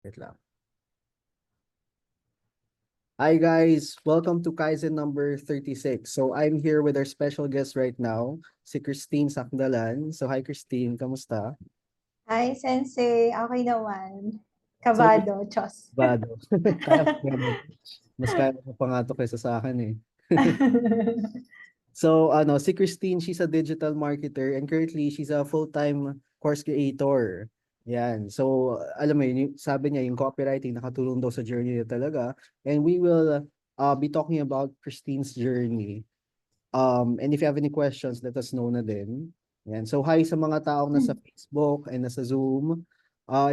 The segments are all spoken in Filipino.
Wait lang. Hi guys, welcome to Kaizen number 36. So I'm here with our special guest right now, si Christine Sakdalan. So hi Christine, kamusta? Hi, Sensei. Okay naman. So Kabado, Chos. bado. Kaya mo yan. Mas kaya mo pa nga to kaysa sa akin eh. So si Christine, she's a digital marketer and currently she's a full-time course creator. Yan. So alam mo yun, sabi niya yung copywriting nakatulong daw sa journey niya talaga. And we will be talking about Christine's journey. And if you have any questions, let us know na din. Yan. So hi sa mga taong nasa Facebook and nasa Zoom.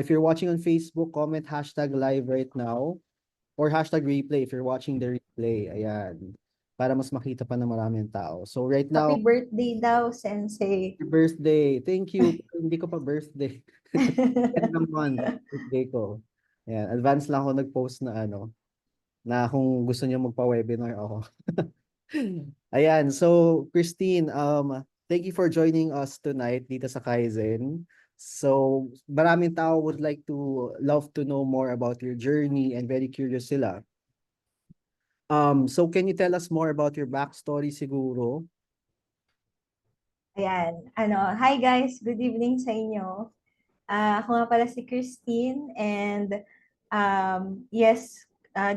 If you're watching on Facebook, comment hashtag live right now or hashtag replay if you're watching the replay. Ayan. Para mas makita pa ng maraming tao. So right Happy now, birthday daw, Sensei. happy birthday. Thank you. Hindi ko pa birthday. End ng month, birthday ko. Ayan. Advance lang ako nag-post na na kung gusto niyo magpa-webinar ako. Ayan, so Christine, thank you for joining us tonight dito sa Kaizen. So, maraming tao would like to love to know more about your journey and very curious sila. So can you tell us more about your backstory siguro? Ayan. Hi guys, good evening sa inyo. Ako nga pala si Christine and yes,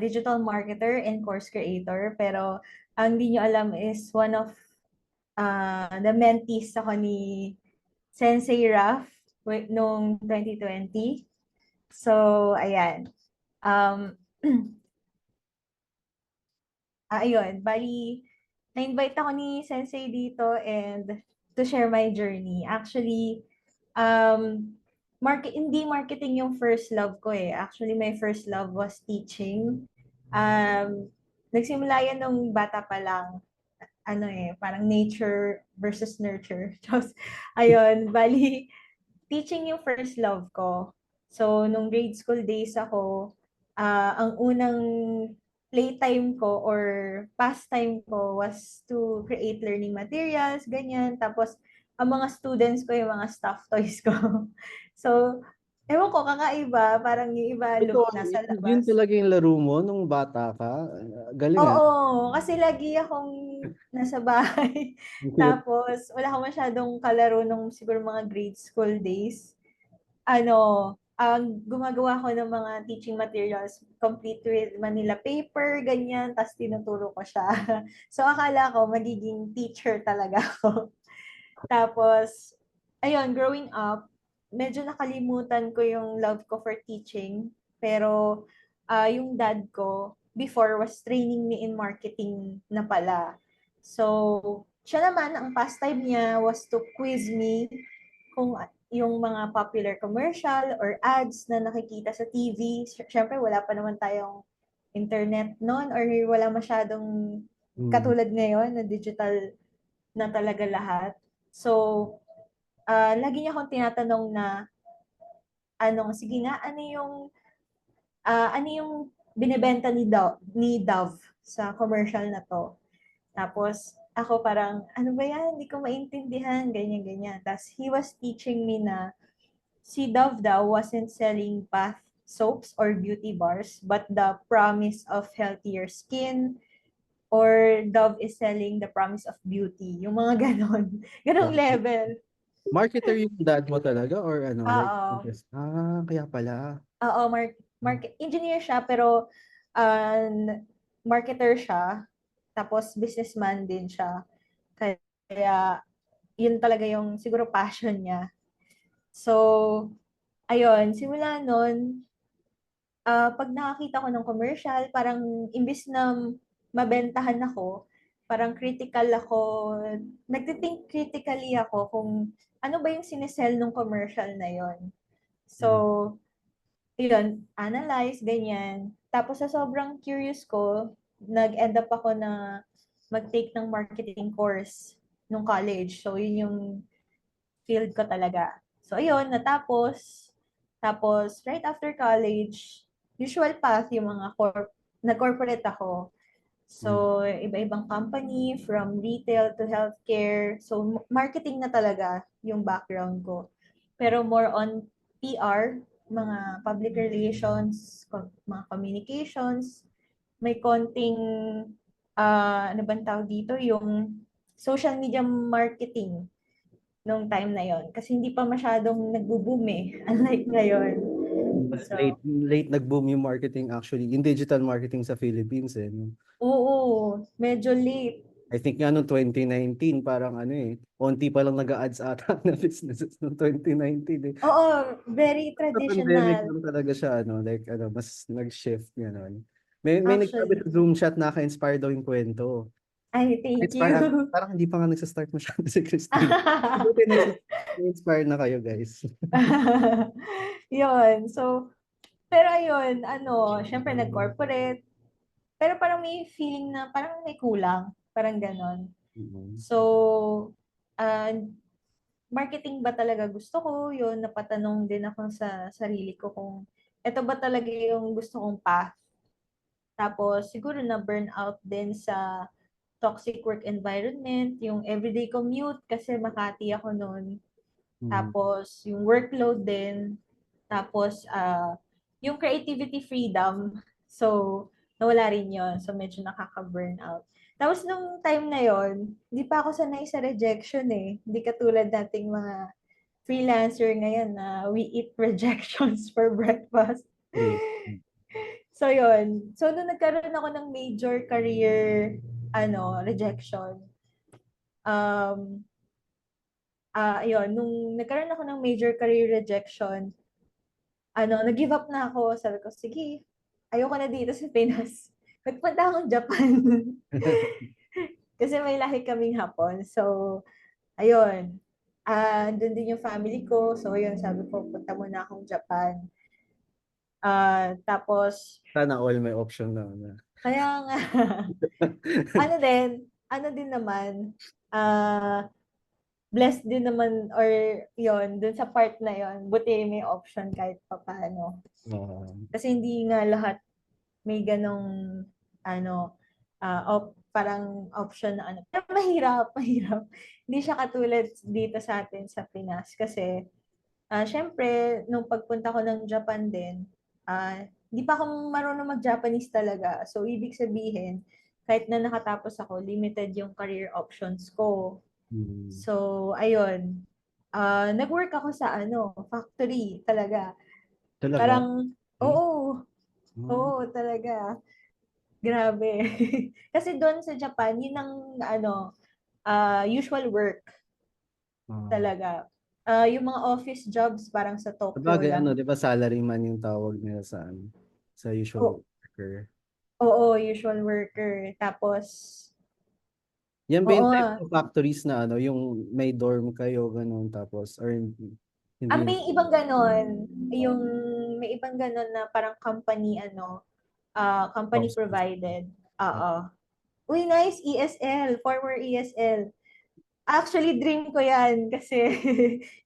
digital marketer and course creator. Pero ang di nyo alam is one of the mentees ako ni Sensei Raf noong 2020. So, ayan. Um, ayun, bali, na-invite ako ni Sensei dito and to share my journey. Actually, hindi marketing yung first love ko eh. Actually, my first love was teaching. Nagsimula yan nung bata pa lang. Parang nature versus nurture. Tapos, ayun, bali, teaching yung first love ko. So, nung grade school days ako, ang unang playtime ko or pastime ko was to create learning materials, ganyan. Tapos, ang mga students ko, yung mga stuffed toys ko. So, ewan ko, kakaiba. Parang yung iba Ito, nasa yun labas. talaga yung laro mo nung bata ka. Galing ah. Oo, kasi lagi akong nasa bahay. Ang cute. Tapos, wala akong masyadong kalaro nung siguro mga grade school days. Gumagawa ko ng mga teaching materials complete with Manila paper, ganyan, tapos tinuturo ko siya. So, akala ko magiging teacher talaga ako. Tapos, ayun, growing up, medyo nakalimutan ko yung love ko for teaching. Pero, yung dad ko, before, was training me in marketing na pala. So, siya naman, ang pastime niya was to quiz me kung yung mga popular commercial or ads na nakikita sa TV. Siyempre, wala pa naman tayong internet noon or wala masyadong Mm. katulad ngayon na digital na talaga lahat. So, lagi niya akong tinatanong na, sige nga, ano yung binebenta ni Dove sa commercial na to? Tapos, ako parang, ano ba yan? Hindi ko maintindihan, ganyan, ganyan. Tapos, he was teaching me na si Dove daw wasn't selling bath soaps or beauty bars, but the promise of healthier skin, or Dove is selling the promise of beauty. Yung mga ganon. Ganong Wow. level. Marketer yung dad mo talaga or ano? Like, Oo. kaya pala. Oo, market engineer siya pero uh, marketer siya. Tapos businessman din siya. Kaya yun talaga yung siguro passion niya. So, ayun, simula nun, pag nakakita ko ng commercial, parang imbis na mabentahan ako, parang critical ako, nagtithink critically ako kung ano ba yung sinesell ng commercial na yon. So, Mm. yun, analyze, ganyan. Tapos sa sobrang curious ko, nag-end up ako na mag-take ng marketing course nung college. So, yun yung field ko talaga. So, ayun, natapos. Tapos, right after college, usual path yung mga nag-corporate ako. Mm. So, iba-ibang company, from retail to healthcare. So, marketing na talaga yung background ko. Pero more on PR. mga public relations, mga communications, may konting, ano bang tawag dito, yung social media marketing nung time na yon. Kasi hindi pa masyadong nagbo-boom eh, unlike ngayon. Mas So, late nag-boom yung marketing actually, yung digital marketing sa Philippines eh. No? oo, medyo late. I think nga noong 2019, parang ano eh, onti pa lang nag-a-ads ata na businesses noong 2019 eh. Oo, very Sa pandemic traditional lang talaga siya, ano, like, ano, mas nag-shift, gano'n. May nagsabi actually. sa Zoom chat, naka-inspire daw yung kwento. Ay, thank Inspire, you. parang hindi pa nga nagsastart masyado si Christine. Buti na-inspire na kayo, guys. Yun. So, pero ayun, ano, syempre nag-corporate, pero parang may feeling na parang may kulang, parang ganon. Mhm. So, uh, marketing ba talaga gusto ko? Yun, napatanong din ako sa sarili ko kung ito ba talaga yung gusto kong path. Tapos, siguro na burnout din sa toxic work environment, yung everyday commute kasi Makati ako noon. Mhm. Tapos, yung workload din. Tapos, yung creativity freedom. So, nawala rin yon. So, medyo nakaka-burnout. Tapos, nung time na yon, hindi pa ako sanay sa rejection eh. Hindi katulad nating mga freelancer ngayon na we eat rejections for breakfast. True. So, yon. So, nung nagkaroon ako ng major career rejection, um, ayun, nung nagkaroon ako ng major career rejection, nag-give up na ako. Sabi ko, sige, ayoko na dito sa Pinas. Nagpunta akong Japan. Kasi may lahi kaming Hapon. So, ayun. Doon din yung family ko. So, ayun, sabi ko, punta muna akong Japan. Tapos, Sana all may option na. kaya nga, ano din naman, blessed din naman, or yon dun sa part na yon buti may option kahit papaano. Kasi hindi nga lahat may ganong parang option na ano. Pero mahirap, mahirap. Hindi siya katulad dito sa atin sa Pinas. Kasi, syempre, nung pagpunta ko ng Japan din, hindi pa ako marunong mag-Japanese talaga. So, ibig sabihin, kahit na nakatapos ako, limited yung career options ko. Mhm. So, ayun. Nag-work ako sa factory talaga. Talaga? Parang, Eh? oo, Oh. oo, talaga. Grabe. Kasi doon sa Japan, yun ang usual work Ah. talaga. Yung mga office jobs parang sa Tokyo Sabagay, ano, lang. di ba salaryman yung tawag nila sa, ano, sa usual O, worker. oo, usual worker. Tapos, Yan ba yung type oo. of factories na, ano, yung may dorm kayo, ganun, tapos, or hindi yung, May ibang ganon. May ibang ganon na parang company, company hostels? provided. Ah, Oo. Uy, nice, ESL, former ESL. Actually, dream ko yan kasi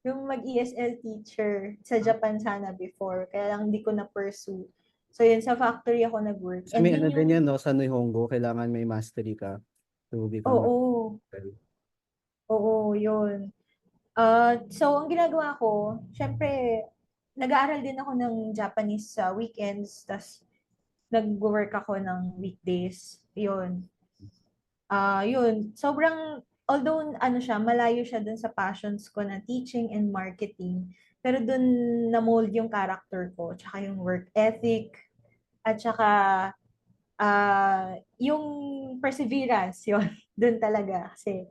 yung mag-ESL teacher sa Japan sana before. Kaya lang hindi ko na-pursue. So, yun, sa factory ako nag-work. kasi And may ano yun yung, din yan, no, sa Nihongo, kailangan may mastery ka to become a oo, hotel. oo, yun. So, ang ginagawa ko, syempre, nag-aaral din ako ng Japanese sa weekends, tas nag-work ako ng weekdays. Yun. Yun. Sobrang, although malayo siya dun sa passions ko na teaching and marketing, pero dun na-mold yung character ko, tsaka yung work ethic, at tsaka yung perseverance, yun. Dun talaga. Kasi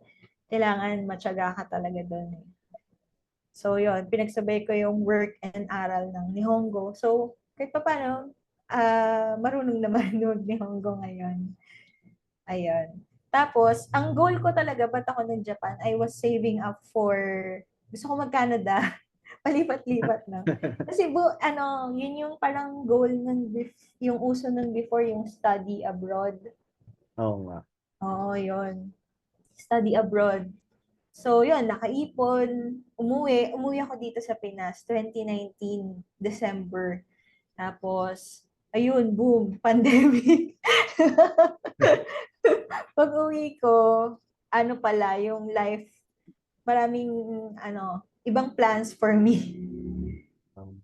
kailangan matyaga ka talaga dun. Eh. So, yun. Pinagsabay ko yung work and aral ng Nihongo. So, kahit pa paano, marunong naman mag-Nihongo ngayon. Ayun. Tapos, ang goal ko talaga, ba't ako ng Japan, I was saving up for, gusto ko mag-Canada. Palipat-lipat na. Kasi yun yung parang goal yung uso nun before, yung study abroad. Oo nga. Oo, yun. Study abroad. So, yun, nakaipon, umuwi ako dito sa Pinas, 2019, December. Tapos, ayun, boom, pandemic. Pag-uwi ko, yung life, maraming, ibang plans for me. Um,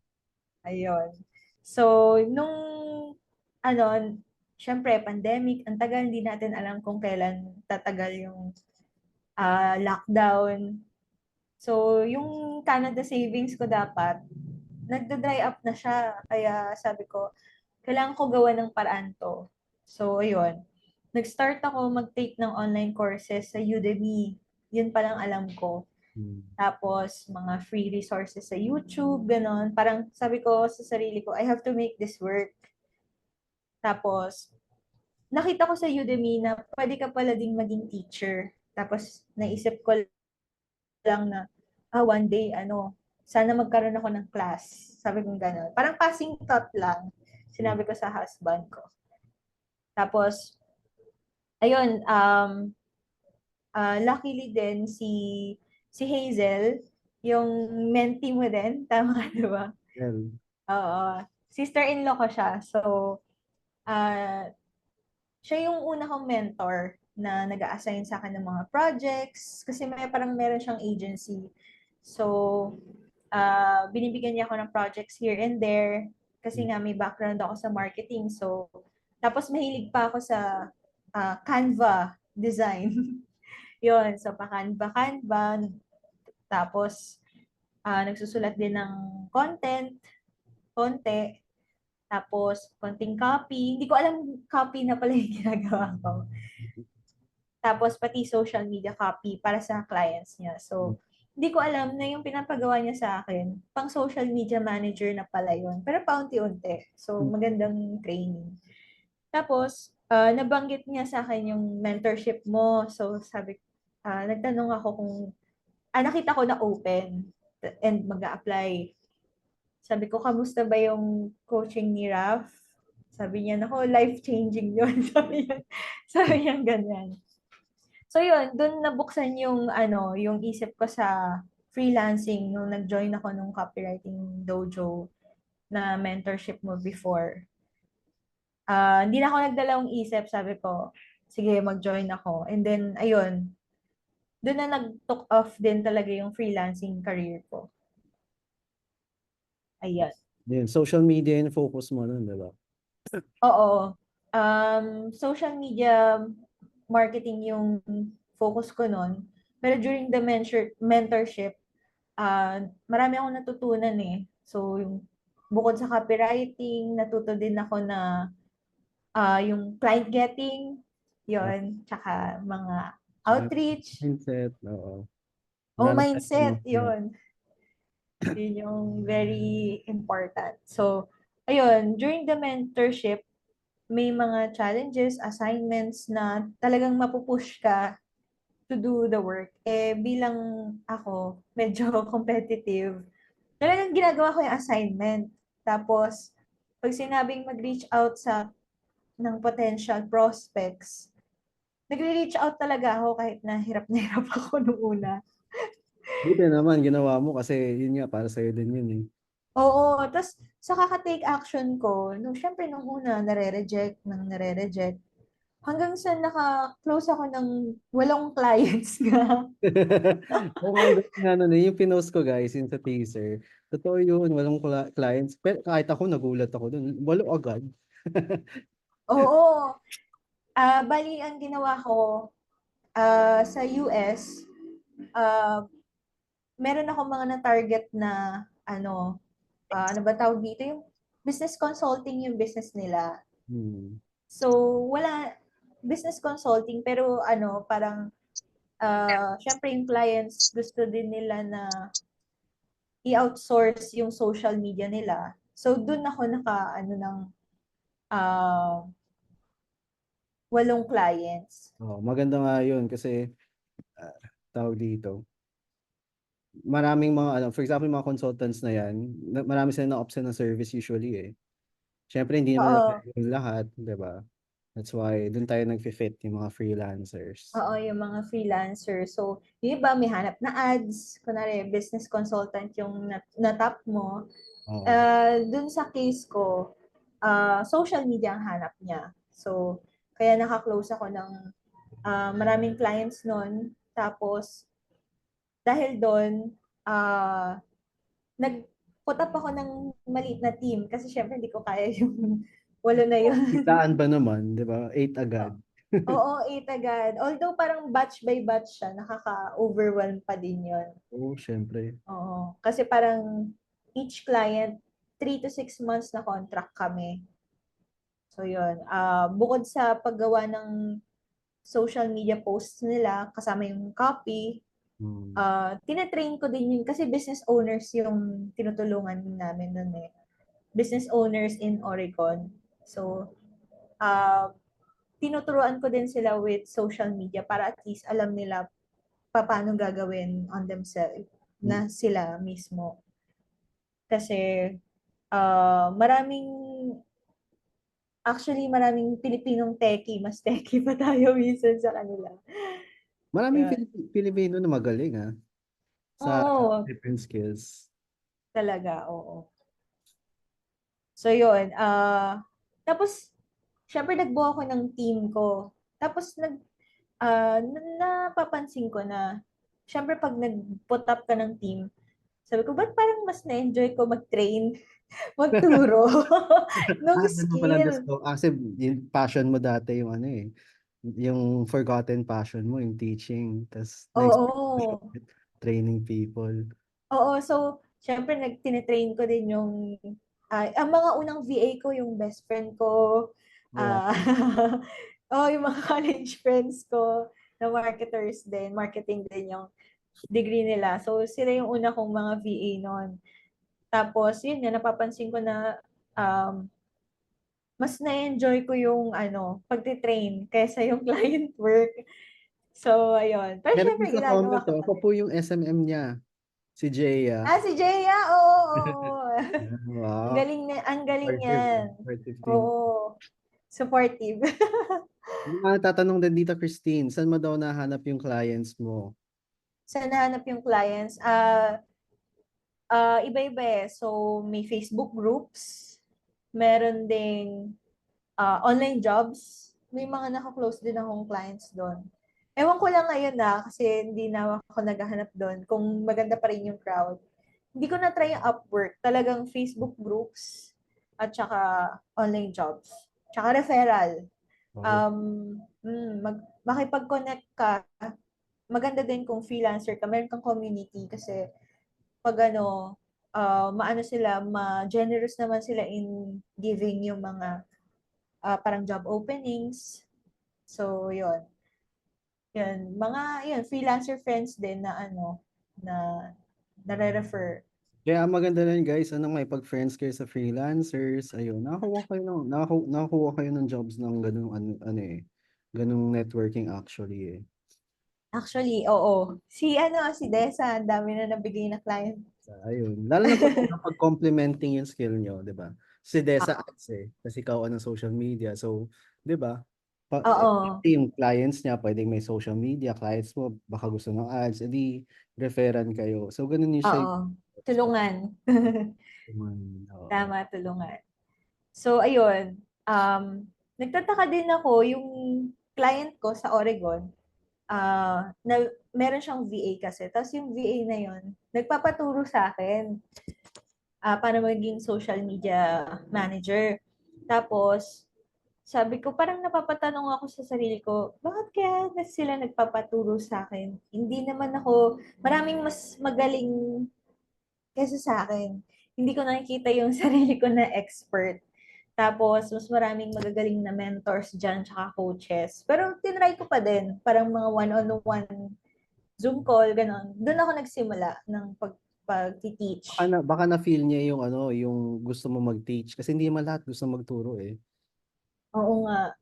Ayun. So, nung, ano, syempre, pandemic, ang tagal, hindi natin alam kung kailan tatagal yung lockdown. So, yung Canada savings ko dapat, nagda-dry up na siya. Kaya sabi ko, kailangan ko gawa ng paraan to. So, ayun. Nag-start ako mag-take ng online courses sa Udemy. Yun pa lang alam ko. Hmm. Tapos, mga free resources sa YouTube, ganon. Parang sabi ko sa sarili ko, I have to make this work. Tapos, nakita ko sa Udemy na pwede ka pala ding maging teacher. Tapos, naisip ko lang na, one day, sana magkaroon ako ng class. Sabi ko gano'n. Parang passing thought lang. Sinabi ko sa husband ko. Tapos, ayun, luckily din si Hazel, yung mentee mo din, tama di ba? Well, Oo. Sister-in-law ko siya. So, uh, siya yung una kong mentor na nag-a-assign sa akin ng mga projects kasi meron siyang agency. So, binibigyan niya ako ng projects here and there kasi nga may background ako sa marketing. So, tapos mahilig pa ako sa Canva design. Yon, so pa-Canva. Tapos, nagsusulat din ng content, konti. Tapos, konting copy. Hindi ko alam copy na pala yung ginagawa ko. Tapos, pati social media copy para sa clients niya. So, hindi ko alam na yung pinapagawa niya sa akin, pang social media manager na pala yun. Pero paunti-unti. So, magandang training. Tapos, nabanggit niya sa akin yung mentorship mo. So, nagtanong ako kung, nakita ko na open and mag-a-apply. Sabi ko, kamusta ba yung coaching ni Raf? Sabi niya, nako, life-changing yun. Sabi niya ganyan. So yun, dun nabuksan yung yung isip ko sa freelancing nung nag-join ako nung copywriting dojo na mentorship mo before. Hindi na ako nagdalawang isip, sabi ko, sige, mag-join ako. And then, ayun, doon na nag-took off din talaga yung freelancing career ko. Ayan. yun, social media yung focus mo nun, di ba? Oo. Social media marketing yung focus ko nun. Pero during the mentorship, marami akong natutunan eh. So, bukod sa copywriting, natuto din ako na yung client getting, Ah, yon, tsaka mga tsaka outreach, mindset, oo. mindset, Ano, yeah. yon. Yun yung very important. So, ayun, during the mentorship, may mga challenges, assignments na talagang mapupush ka to do the work. Eh, bilang ako, medyo competitive, talagang ginagawa ko yung assignment. Tapos, pag sinabing mag-reach out ng potential prospects, nagre-reach out talaga ako kahit na hirap ako nung una. Buti naman, ginawa mo kasi yun nga, para sa'yo din yun eh. Oo, tapos sa kaka-take action ko, syempre nung una, nare-reject. Hanggang sa naka-close ako ng 8 clients nga. Oo nga, yung ano na, yung pinost ko guys, yung sa teaser. Totoo yun, walang clients. Pero kahit ako, nagulat ako dun. Walo agad. Oo. Bali, ang ginawa ko, sa US, ah, meron ako mga na-target na, ano ba tawag dito? Yung business consulting yung business nila. Hmm. So, business consulting, pero parang, syempre yung clients gusto din nila na i-outsource yung social media nila. So, dun ako ng uh, 8 clients. Oh, maganda nga yun kasi ah, tawag dito. Maraming mga, ano, for example, mga consultants na yan, marami sila na-option ng service usually eh. Siyempre, hindi naman Oo. yung lahat, di ba? That's why, dun tayo nag-fit yung mga freelancers. Oo, yung mga freelancer. So, yung iba may hanap na ads. Kunwari, business consultant yung na-top mo. Oo. Dun sa case ko, social media ang hanap niya. So, kaya naka-close ako ng maraming clients nun. Tapos, dahil doon, nag nag-put up ako ng maliit na team kasi syempre hindi ko kaya yung 8 na yun. Biglaan ba naman, di ba? 8 agad. Oo, 8 agad. Although parang batch by batch siya, nakaka-overwhelm pa din yun. Oo, syempre. Oo. Kasi parang each client, 3 to 6 months na contract kami. So yun. Bukod sa paggawa ng social media posts nila, kasama yung copy, Hmm. tinetrain ko din yun kasi business owners yung tinutulungan namin nun eh. Business owners in Oregon. So, uh, tinuturuan ko din sila with social media para at least alam nila paano gagawin on themselves na sila mismo. Kasi maraming maraming Pilipinong techie, mas techie pa tayo minsan sa kanila. Maraming Yun. Pilipino na magaling sa Oo, different skills. talaga, oo. So yun, tapos syempre nagbuo ako ng team ko. Tapos napapansin ko na syempre pag nag-put up ka ng team, sabi ko, ba't parang mas na-enjoy ko mag-train, magturo ng Ganun pala skill. gusto. Kasi yung passion mo dati, yung ano yung forgotten passion mo, yung teaching. Tapos Oo. training people. Oo, so, syempre, tinitrain ko din ang mga unang VA ko, yung best friend ko, Wow. ah, yung mga college friends ko, na marketers din, marketing din yung degree nila. So, sila yung una kong mga VA noon. Tapos, yun nga, napapansin ko na um, mas na-enjoy ko yung pagtitrain kaysa yung client work. So, ayun. Pero Meron syempre, din sa comment ginagawa ko pa ako din. po yung SMM niya, si Jaya. Si Jaya, oo, oo. Wow. Ang galing Supportive. yan. Supportive team. Oo. Supportive. Yung mga tatanong din dito, Christine, saan mo daw nahanap yung clients mo? Saan nahanap yung clients? Iba-iba eh. So, may Facebook groups. Meron ding online jobs. May mga naka-close din akong clients doon. Ewan ko lang ngayon kasi hindi na ako naghahanap doon kung maganda pa rin yung crowd. Hindi ko na-try yung Upwork. Talagang Facebook groups at saka online jobs. Tsaka referral. Okay. Makipag-connect ka, maganda din kung freelancer ka, meron kang community kasi pag maano sila, ma-generous naman sila in giving yung mga parang job openings. So, yun. Yun. Yun, freelancer friends din na na nare-refer. Kaya ang maganda rin guys, may pag-friends kayo sa freelancers, ayun, nakakuha kayo ng jobs ng ganung ganung networking actually. Actually, oo. Si Desa, ang dami na nabigay na client. Ayun. Lalo na pag complementing yung skill nyo, di ba? Si Desa Oo. ads kasi ikaw ng social media. So, di ba? Oo. Yung clients niya, pwedeng may social media, clients mo, baka gusto ng ads, edi referan kayo. So, ganun yung siya. Oo. Tulungan. Oo. Tama, tulungan. So, ayun. Nagtataka din ako, yung client ko sa Oregon, meron siyang VA kasi. Tapos yung VA na yun, nagpapaturo sa akin para maging social media manager. Tapos, sabi ko, parang napapatanong ako sa sarili ko, bakit kaya sila nagpapaturo sa akin? Hindi naman ako, maraming mas magaling kaysa sa akin. Hindi ko nakikita yung sarili ko na expert. Tapos, mas maraming magagaling na mentors dyan, tsaka coaches. Pero, tinry ko pa din. Parang mga one-on-one Zoom call, gano'n. Doon ako nagsimula ng pag-teach. Baka na-feel niya yung yung gusto mo mag-teach. Kasi hindi naman lahat gusto magturo eh. Oo nga.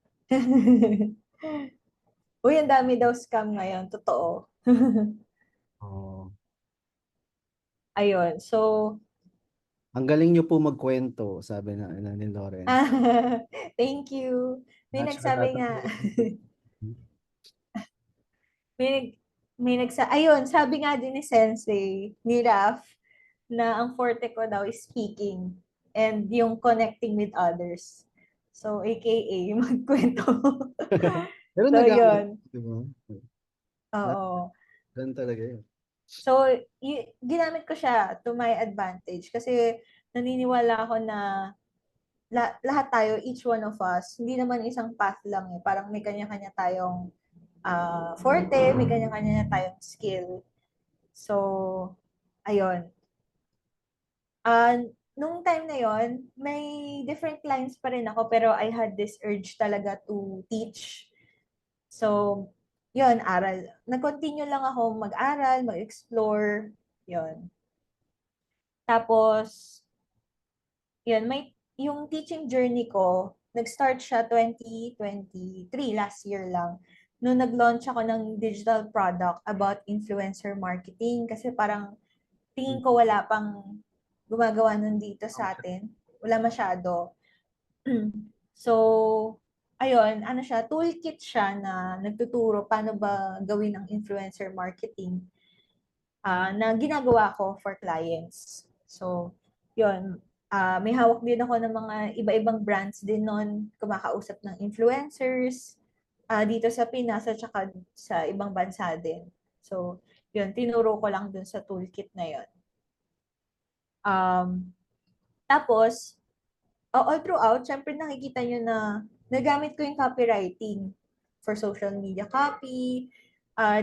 Uy, ang dami daw scam ngayon. Totoo. Oo. Ayun. So, Ang galing niyo po magkwento, sabi ni Lawrence. thank you. May Natural nagsabi nga. may nag ayun, sabi nga din ni Sensei, ni Raf, na ang forte ko daw is speaking and yung connecting with others. So, AKA, magkwento. Pero So, nag-aaral, yun. di ba? Oo. Ganun talaga yun. So, ginamit ko siya to my advantage kasi naniniwala ako na lahat tayo, each one of us, hindi naman isang path lang eh. Parang may kanya-kanya tayong forte, may kanya-kanya tayong skill. So, ayun. Nung time na yon, may different lines pa rin ako, pero I had this urge talaga to teach. So, yun, aral. Nag-continue lang ako mag-aral, mag-explore, yun. Tapos, yun, yung teaching journey ko, nag-start siya 2023, last year lang. Noong nag-launch ako ng digital product about influencer marketing kasi parang tingin ko wala pang gumagawa nun dito sa atin. Wala masyado. So, ayun, ano siya, toolkit siya na nagtuturo paano ba gawin ang influencer marketing na ginagawa ko for clients. So, yun, may hawak din ako ng mga iba-ibang brands din nun, kumakausap ng influencers dito sa Pinas at saka sa ibang bansa din. So, yun, tinuro ko lang dun sa toolkit na yun. Tapos, all throughout, syempre nakikita nyo na nagamit ko yung copywriting for social media copy,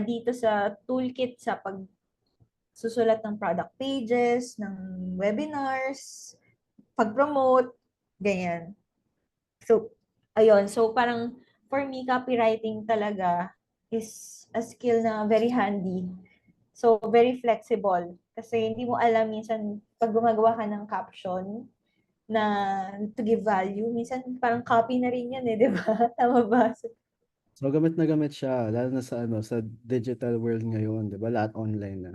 dito sa toolkit sa pagsusulat ng product pages, ng webinars, pag-promote, ganyan. So, ayun. So, parang for me, copywriting talaga is a skill na very handy. So, very flexible. Kasi hindi mo alam minsan pag gumagawa ka ng caption, na to give value. Minsan parang copy na rin yan eh, di ba? Tama ba? So gamit na gamit siya, lalo na sa ano, sa digital world ngayon, 'di ba? Lahat online na.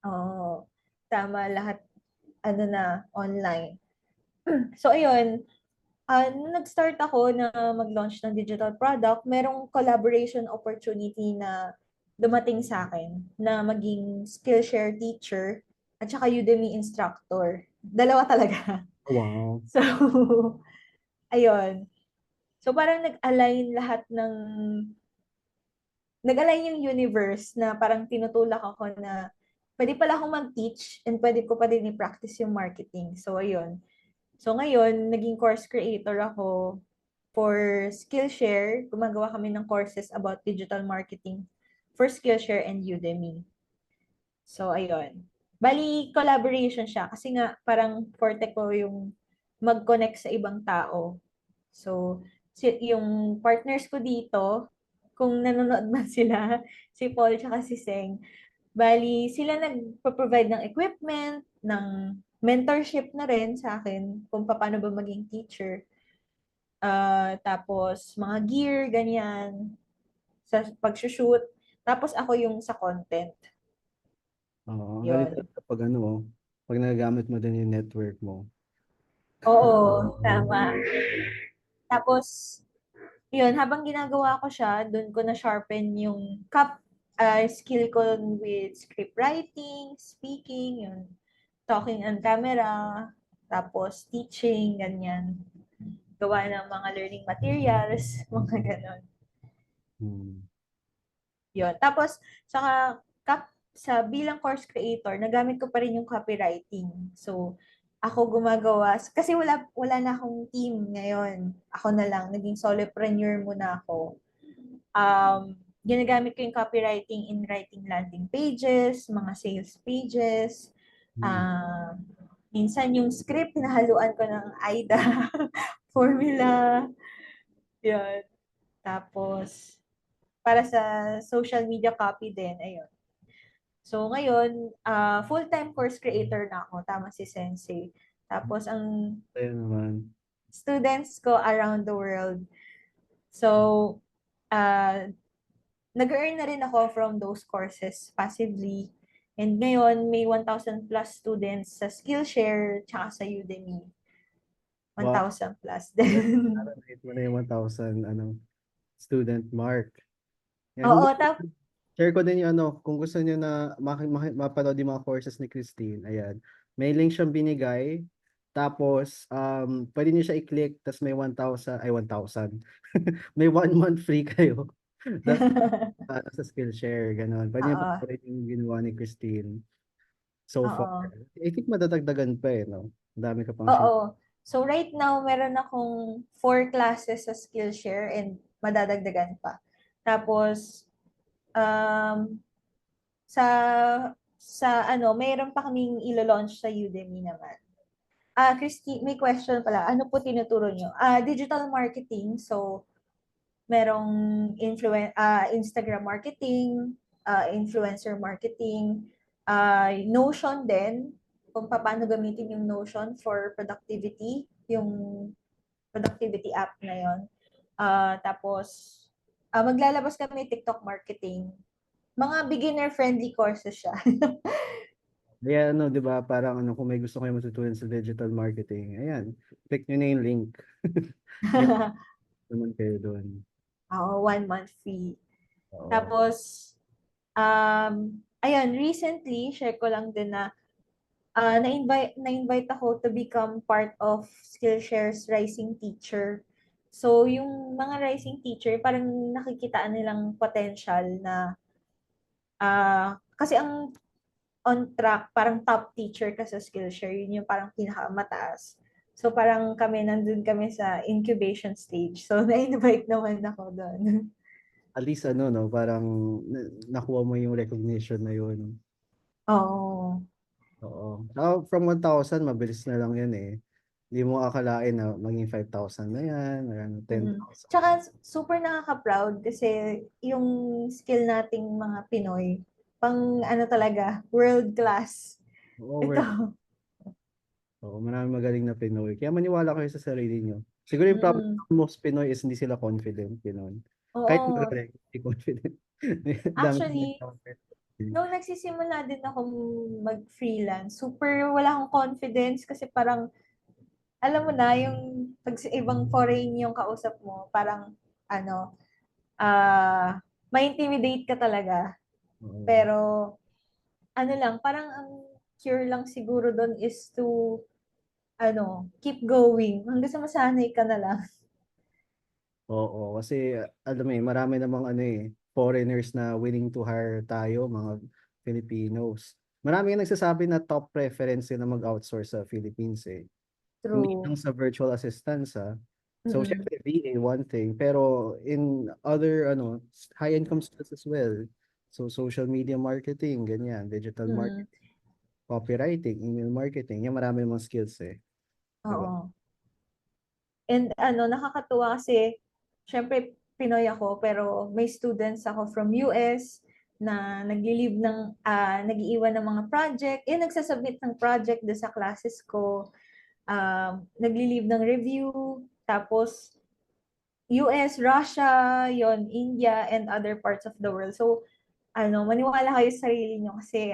Oo. Tama, lahat ano na, online. So, ayun, nung nag-start ako na mag-launch ng digital product, merong collaboration opportunity na dumating sa akin na maging Skillshare teacher at saka Udemy instructor. Dalawa talaga. Wow. So, ayun. So, parang nag-align yung universe na parang tinutulak ako na pwede pala akong mag-teach and pwede ko pa din i-practice yung marketing. So, ayun. So, ngayon, naging course creator ako for Skillshare. Gumagawa kami ng courses about digital marketing for Skillshare and Udemy. So, ayun. Bali, collaboration siya kasi nga parang forte ko yung mag-connect sa ibang tao. So, yung partners ko dito, kung nanonood man sila, si Paul tsaka si Seng, bali sila nagpo-provide ng equipment, ng mentorship na rin sa akin kung paano ba maging teacher. Tapos, mga gear, ganyan, sa pag-shoot. Tapos, ako yung sa content. Oo, ang galing Yon. talaga pag ano, pag nagagamit mo din yung network mo. Oo, tama. Tapos, yun, habang ginagawa ko siya, doon ko na-sharpen yung skill ko with script writing, speaking, yun, talking on camera, tapos teaching, ganyan. Gawa ng mga learning materials, mga ganon. Hmm. Yun. Tapos, sa bilang course creator, nagamit ko pa rin yung copywriting. So, ako gumagawa, kasi wala na akong team ngayon. Ako na lang, naging solopreneur muna ako. Ginagamit ko yung copywriting in writing landing pages, mga sales pages, Hmm. um, minsan yung script, pinahaluan ko ng AIDA formula, yun. Tapos, para sa social media copy din, ayun. So, ngayon, full-time course creator na ako, tama si Sensei. Tapos, ang Ayun naman. students ko around the world. So, uh, nag-earn na rin ako from those courses passively. And ngayon, may 1,000 plus students sa Skillshare tsaka sa Udemy. Wow. 1,000 plus din. Rate mo na yung 1,000 ano, student mark. Yan, kung Oo, gusto, share ko din yung ano, kung gusto niyo na mapanood yung mga courses ni Christine, ayan. May link siyang binigay. Tapos, pwede niyo siya i-click, tapos may 1,000, ay 1,000. May 1 month free kayo. That's sa Skillshare, gano'n. Pwede niyo Oo, panoorin yung ginawa ni Christine so far. oo. I think madadagdagan pa eh, no? Ang dami ka pang Oo. So right now, meron akong 4 classes sa Skillshare and madadagdagan pa. Tapos, um, sa mayroon pa kaming ilo-launch sa Udemy naman. Christy, may question pala. Ano po tinuturo nyo? Digital marketing. So, merong Instagram marketing, influencer marketing, Notion din, kung paano gamitin yung Notion for productivity, yung productivity app na yon. Tapos, maglalabas kami TikTok marketing. Mga beginner-friendly courses siya. Kaya ano, 'di ba, parang ano, kung may gusto kayo matutunan sa digital marketing, ayan, click nyo na yung link. May naman kayo doon. Oo, 1 month free. Oo. Tapos, ayun, recently, share ko lang din na na-invite ako to become part of Skillshare's Rising Teacher. So, yung mga rising teacher, parang nakikitaan nilang potential na, kasi ang on track, parang top teacher ka sa Skillshare, yun yung parang pinakamataas. So, parang nandun kami sa incubation stage. So, na-invite naman ako doon. At least ano, no, parang nakuha mo yung recognition na yun. Oo. Oo. From 1,000, mabilis na lang yun eh. Hindi mo akalain na maging 5,000 na yan, or ano, Mm. 10,000. Tsaka super nakaka-proud kasi yung skill nating mga Pinoy, pang ano talaga, world class. Oo, Ito. oo, maraming magaling na Pinoy. Kaya maniwala kayo sa sarili nyo. Siguro yung problem Mm. ng most Pinoy is hindi sila confident, gano'n. Kahit Oo. magaling, hindi confident. Dami kong Actually, encounter. nung nagsisimula din ako mag-freelance, super wala akong confidence kasi parang, alam mo na, yung pag sa ibang foreign yung kausap mo, parang, ano, ma-intimidate ka talaga. Oo. Pero, ano lang, parang ang cure lang siguro doon is to keep going. Hanggang sa masanay ka na lang. Oo, kasi alam mo eh, marami namang ano eh, foreigners na willing to hire tayo, mga Filipinos. Marami nga nagsasabi na top preference na mag-outsource sa Philippines eh. Hindi True. lang sa virtual assistance ha. So, Mm-mm. syempre, VA, one thing. Pero in other, ano, high-income skills as well. So, social media marketing, ganyan, digital Mm-mm. marketing, copywriting, email marketing, yan marami mga skills eh. Diba? Oo. And nakakatuwa kasi, syempre, Pinoy ako, pero may students ako from US na nag-iiwan ng mga project, nagsasubmit ng project doon sa classes ko, nagli-leave ng review, tapos US, Russia, yon India, and other parts of the world. So, maniwala kayo sa sarili nyo kasi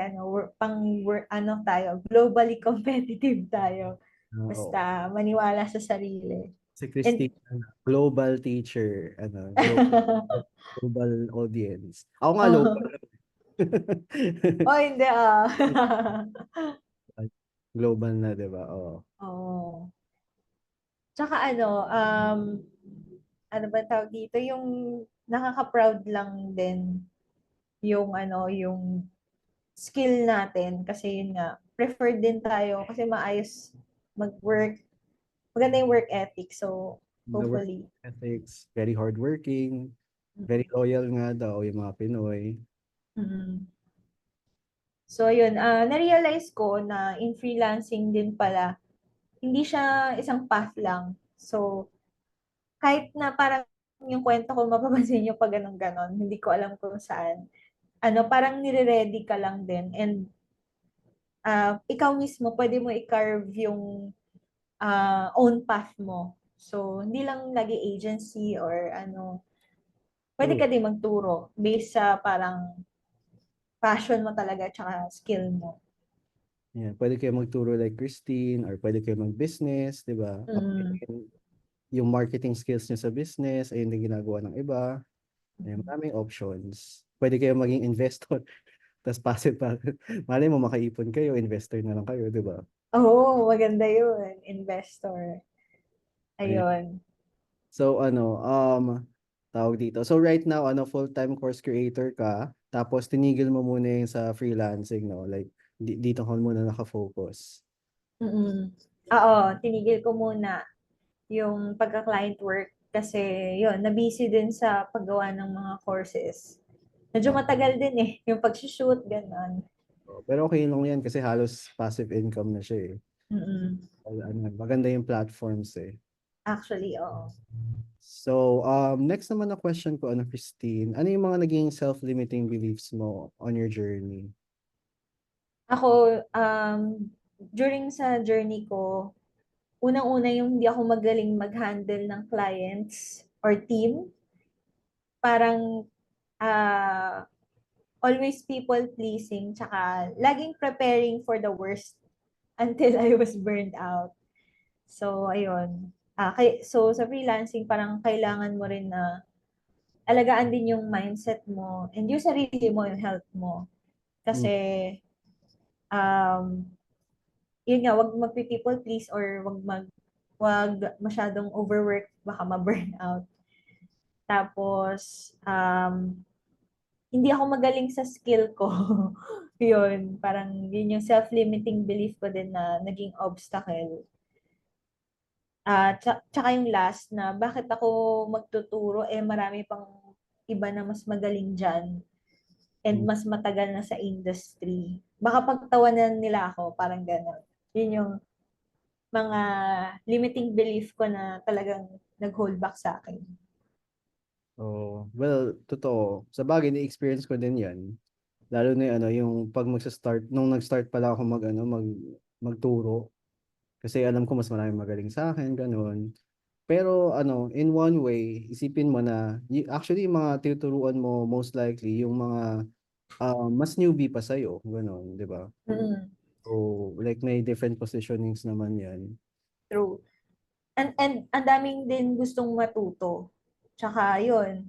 tayo, globally competitive tayo. Oo. Basta maniwala sa sarili. Si And Christine, ano, global teacher, ano, global audience. Ako nga local. oh, oh hindi ah. Global na, di ba? Oo. Oh. Tsaka ano ba tawag dito, yung nakaka-proud lang din yung yung skill natin kasi yun nga, preferred din tayo kasi maayos mag-work, maganda yung work ethic. So, The work hopefully. ethics, very hardworking, very Mm. loyal nga daw yung mga Pinoy. Mm. So, yun, na-realize ko na in freelancing din pala, hindi siya isang path lang. So, kahit na parang yung kwento ko, mapapansin nyo pag ganun ganon, hindi ko alam kung saan. Parang nire-ready ka lang din. And ikaw mismo, pwede mo i-carve yung own path mo. So, hindi lang lagi agency or pwede True. ka din magturo based sa parang passion mo talaga tsaka skill mo. Yeah, pwede kayo magturo like Christine or pwede kayo mag-business, di ba? Mm. Yung marketing skills niyo sa business, ayun din ginagawa ng iba. Ayun, Mm. maraming options. Pwede kayo maging investor. Tapos passive pa. Malay mo, makaipon kayo, investor na lang kayo, di ba? Oo, maganda yun. Investor. Ayun. Ayun. So, ano, tawag dito. So right now, ano, full-time course creator ka, tapos tinigil mo muna yung sa freelancing, no? Like, dito ka muna nakafocus. Mm. Oo, tinigil ko muna yung pagka-client work kasi yun, na-busy din sa paggawa ng mga courses. Medyo matagal din eh, yung pag-shoot, gano'n. Pero okay lang yan kasi halos passive income na siya eh. Mm. Ano, maganda yung platforms eh. Actually, oo. So, next naman na question ko, ano, Christine, ano yung mga naging self-limiting beliefs mo on your journey? Ako, during sa journey ko, unang-una yung hindi ako magaling mag-handle ng clients or team. Parang ah, always people pleasing, tsaka laging preparing for the worst until I was burned out. So, ayun. So, sa freelancing, parang kailangan mo rin na alagaan din yung mindset mo and yung sarili mo, yung health mo. Mm. Kasi, um, yun nga, wag mag-people please or wag masyadong overwork, baka ma-burn out. Tapos, hindi ako magaling sa skill ko. Yun, parang yun yung self-limiting belief ko din na naging obstacle. Tsaka yung last na bakit ako magtuturo marami pang iba na mas magaling dyan and Mm. mas matagal na sa industry. Baka pagtawanan nila ako, parang gano'n. Yun yung mga limiting belief ko na talagang nag-hold back sa akin. Oh, well, totoo. Sa bagay, ni-experience ko din yan. Lalo na yung, ano, yung pag magsa-start, nung nag-start pala ako magturo. Kasi alam ko mas maraming magaling sa akin, ganun. Pero ano, in one way, isipin mo na, actually, yung mga tinuturuan mo, most likely, yung mga mas newbie pa sa'yo, ganun, di ba? Mm, So, like, may different positionings naman yan. true. And ang daming din gustong matuto. Tsaka yun.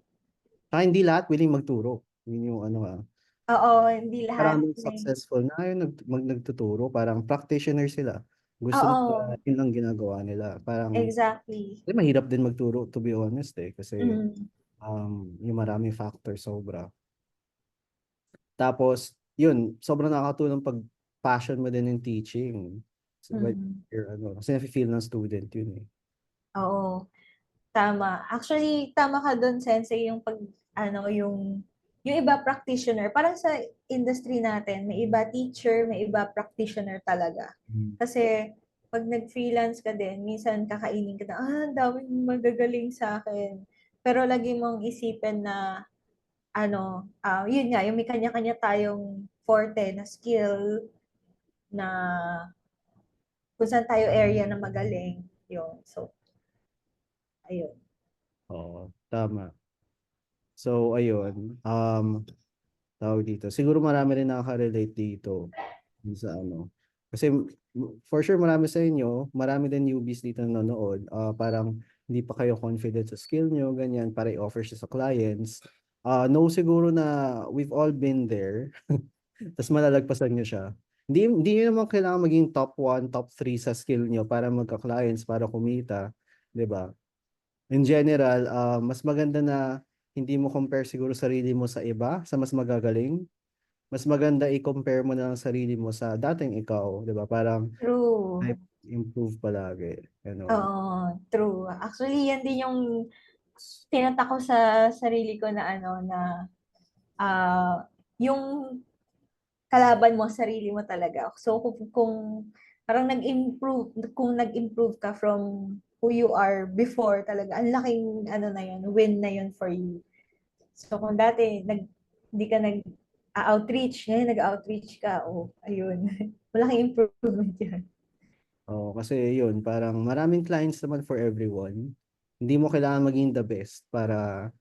Hindi lahat willing magturo. Yun yung ano Oo, hindi lahat. maraming successful na yung nagtuturo, parang practitioner sila. Gusto nila, Oo, yun ang ginagawa nila. Parang, exactly. mahirap din magturo, to be honest eh, kasi Mm, yung maraming factor sobra. Tapos, yun, sobrang nakakatulong pag passion mo din yung teaching. So, when mm. kasi nafe-feel ng student yun eh. Oo, tama. Actually, tama ka doon, Sensei, yung yung iba practitioner. Parang sa industry natin, may iba teacher, may iba practitioner talaga. Mm. Kasi pag nag-freelance ka din, minsan kakainin ka na, ang daming magagaling sa akin. Pero lagi mong isipin na, yun nga, yung may kanya-kanya tayong forte na skill na kung saan tayo area na magaling. Yun. So, ayun. Oo, tama. So, ayun. Tawag dito. Siguro marami rin nakaka-relate dito dun sa ano. Kasi for sure marami sa inyo, marami din newbies dito na nanonood. Parang hindi pa kayo confident sa skill nyo, ganyan, para i-offer siya sa clients. No, siguro na we've all been there. Tapos malalagpasan nyo siya. Hindi nyo naman kailangan maging top 1, top 3 sa skill nyo para magka-clients, para kumita. 'Di ba? In general, mas maganda na hindi mo compare siguro sarili mo sa iba, sa mas magagaling. Mas maganda i-compare mo na lang sarili mo sa dating ikaw, 'di ba? Parang True. ay, improve palagi, gano'n. Oo, true. Actually, yan din yung tinata ko sa sarili ko na yung kalaban mo, sarili mo talaga. So, kung parang nag-improve ka from who you are before talaga, ang laking na yun, win na yun for you. So, kung dati hindi ka outreach, ngayon nag-outreach ka, ayun. Malaking improvement yun. Oo, kasi yun, parang maraming clients naman for everyone. Hindi mo kailangan maging the best para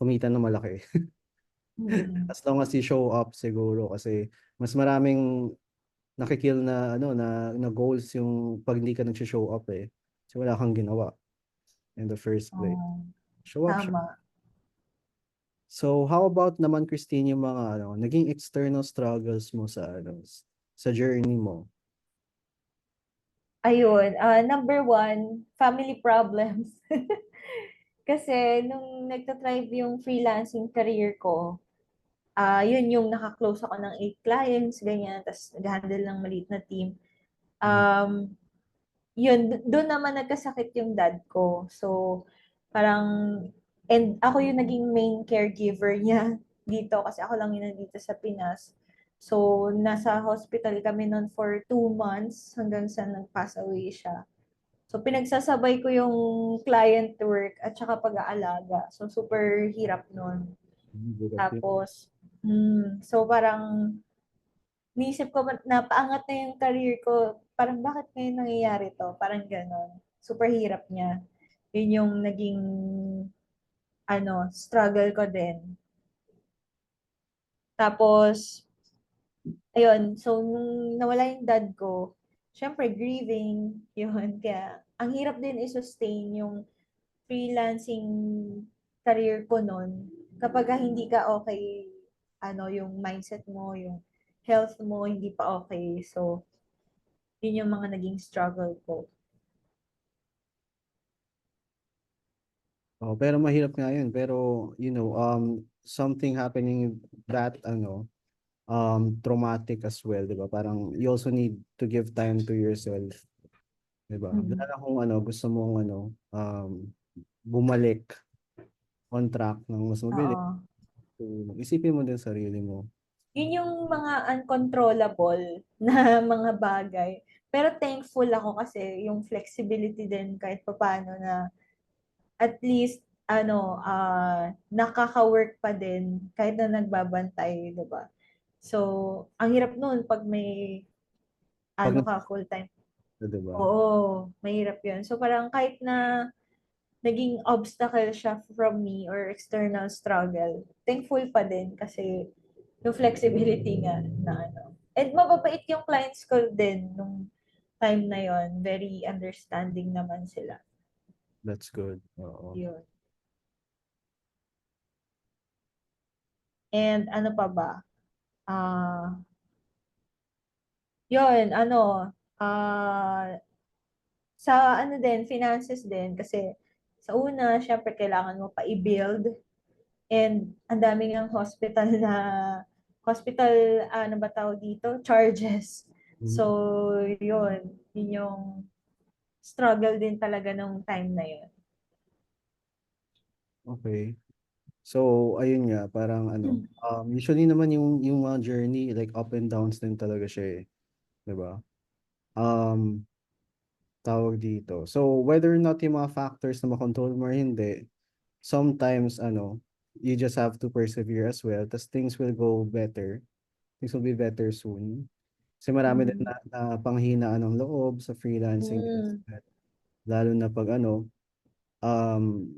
kumita ng malaki. Mm. As long as you show up siguro kasi mas maraming nakikill na na goals yung pag hindi ka nag-show up eh. Kasi wala kang ginawa in the first place. Oh, Show up siya. tama. So, how about naman, Christine, yung mga naging external struggles mo sa journey mo? Ayun, number one, family problems. Kasi nung nagta-thrive yung freelancing career ko, yun yung naka-close ako ng 8 clients, ganyan, tapos nag-handle ng maliit na team. Mhm. Um, Yun, doon naman nagkasakit yung dad ko. So, parang, and ako yung naging main caregiver niya dito kasi ako lang yun nandito sa Pinas. So, nasa hospital kami noon for 2 months hanggang sa nag-pass away siya. So, pinagsasabay ko yung client work at saka pag-aalaga. So, super hirap nun. Bigat yun. Tapos, so parang niisip ko na paangat na yung career ko. Parang bakit ngayon nangyayari to? Parang ganon. Super hirap niya. Yun yung naging struggle ko din. Tapos, ayun, so nung nawala yung dad ko, syempre grieving, yun. Kaya, ang hirap din i-sustain yung freelancing career ko noon kapag hindi ka okay, yung mindset mo, yung health mo, hindi pa okay. So, yun yung mga naging struggle ko. Oh, pero mahirap nga yun. Pero, something happening that, traumatic as well, di ba? Parang you also need to give time to yourself, di ba? Mhm. Lalo kung gusto mong bumalik on track ng mas mabilis. Oo. So, isipin mo din sarili mo. Yun yung mga uncontrollable na mga bagay. Pero thankful ako kasi yung flexibility din kahit papaano na at least nakaka-work pa din kahit na nagbabantay, 'di ba? So, ang hirap noon pag may Pag full-time. di ba? Oo, mahirap 'yun. So, parang kahit na naging obstacle siya from me or external struggle, thankful pa din kasi yung flexibility nga na ano. And mababait yung clients ko din nung time na yon, very understanding naman sila. That's good. Oo. Yun. And ano pa ba? Ah, yun, ah, sa din, finances din, kasi sa una, syempre kailangan mo pa i-build and ang daming ang hospital, ano ba tawag dito? Charges. Mhm. So, yun yung struggle din talaga nung time na yun. Okay. So, ayun nga, parang usually naman yung mga journey, like up and downs din talaga siya eh. Di ba? Um, Tawag dito. So, whether or not yung mga factors na makontrol mo or hindi, sometimes, you just have to persevere as well. Tas things will go better. Things will be better soon. Kasi marami din Mm. na panghinaan ng loob sa freelancing. Mm. Lalo na pag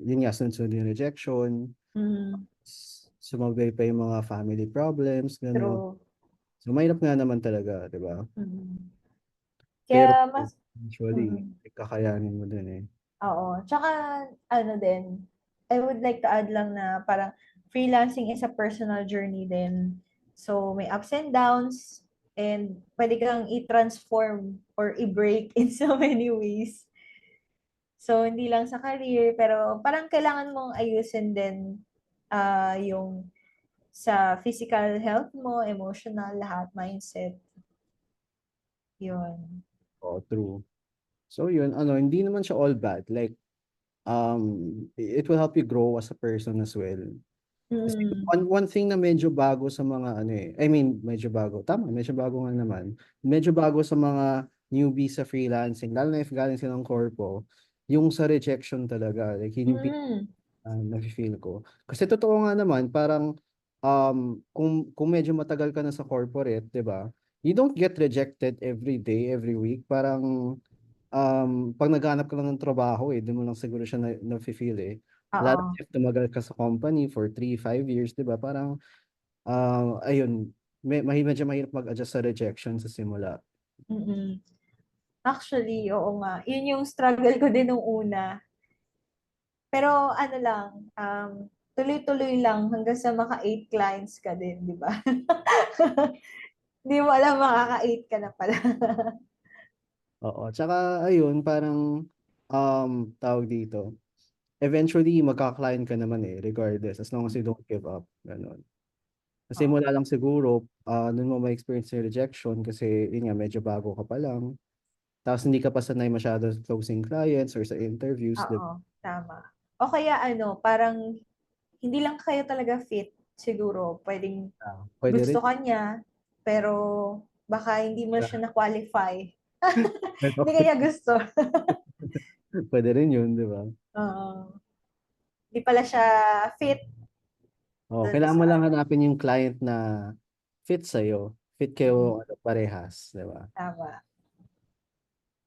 yun nga, sunod-sunod yung rejection, Mm. sumabay pa yung mga family problems, gano'n. True. So, mahirap nga naman talaga, di ba? Mm. Pero, Kaya mas, usually, mm. kakayanin mo din eh. Oo. Tsaka, din, I would like to add lang na parang freelancing is a personal journey din. So, may ups and downs, and pwede kang i-transform or i-break in so many ways. So, hindi lang sa career, pero parang kailangan mong ayusin din yung sa physical health mo, emotional, lahat, mindset. Yun. Oo, true. So, yun, hindi naman siya all bad. Like, it will help you grow as a person as well. Kasi Mm. one thing na medyo bago sa mga I mean, medyo bago. Tama, medyo bago nga naman. Medyo bago sa mga newbie sa freelancing, lalo na if galing silang corpo, yung sa rejection talaga. Like, yun yung Mm. nafe-feel ko. Kasi totoo nga naman, parang kung medyo matagal ka na sa corporate, 'di ba? You don't get rejected every day, every week. Parang pag naghanap ka lang ng trabaho, doon mo lang siguro siya na-feel eh. Lalo Oo. if tumagal ka sa company for 3, 5 years, 'di ba? Parang ayun, medyo mahirap mag-adjust sa rejection sa simula. Mm. Actually, oo nga. Yun yung struggle ko din nung una. Pero ano lang, tuloy-tuloy lang hanggang sa maka 8 clients ka din, di ba? Di mo alam makaka 8 ka na pala. Oo, tsaka ayun, parang tawag dito. eventually magka-client ka naman eh, regardless, as long as you don't give up, gano'n. Kasi Oo. mula lang siguro, dun mo ma-experience yung rejection kasi yun nga, medyo bago ka pa lang. Tapos hindi ka pa sanay masyado sa closing clients or sa interviews, di ba? Oo, tama. O kaya ano, parang hindi lang kayo talaga fit siguro. Pwedeng Pwede rin. gusto ka niya, pero baka hindi mo siya na-qualify. Hindi kaya gusto. Pwede rin yun, di ba? Oo. Hindi pala siya fit Oh, dun kailangan mo sa lang ano. hanapin yung client na fit sa'yo. Fit Mm, kayo ano, parehas, di ba? tama.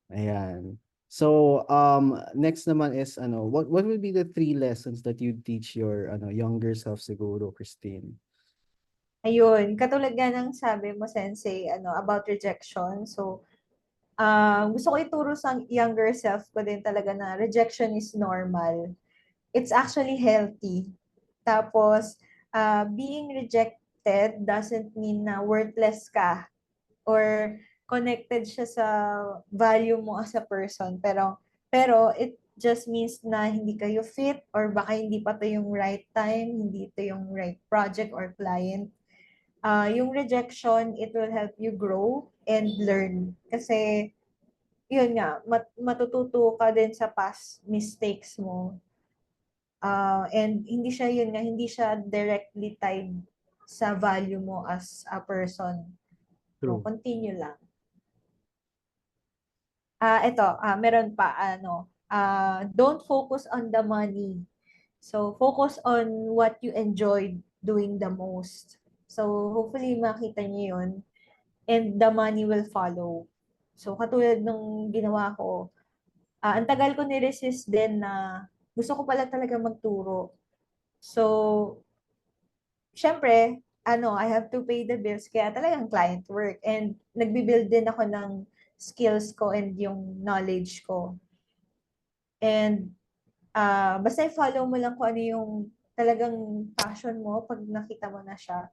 Ayan. So, next naman is ano, what would be the 3 lessons that you teach your younger self siguro, Christine? Ayun, katulad nga ng sabi mo, Sensei, ano, about rejection. So, gusto ko ituro sa younger self ko din talaga na rejection is normal. It's actually healthy. Tapos, being rejected doesn't mean na worthless ka or connected siya sa value mo as a person. Pero it just means na hindi kayo fit or baka hindi pa to yung right time, hindi ito yung right project or client. Yung rejection, it will help you grow and learn. Kasi, yun nga, matututo ka din sa past mistakes mo. And hindi siya yun nga, hindi siya directly tied sa value mo as a person. So, True. continue lang. Ito, meron pa, don't focus on the money. So, focus on what you enjoyed doing the most. So, hopefully makita niyo yun and the money will follow. So, katulad nung ginawa ko, ang tagal ko ni-resist din na gusto ko pala talaga magturo. So, syempre, I have to pay the bills, kaya talagang client work. And nagbi-build din ako ng skills ko and yung knowledge ko. And basta i-follow mo lang kung ano yung talagang passion mo pag nakita mo na siya.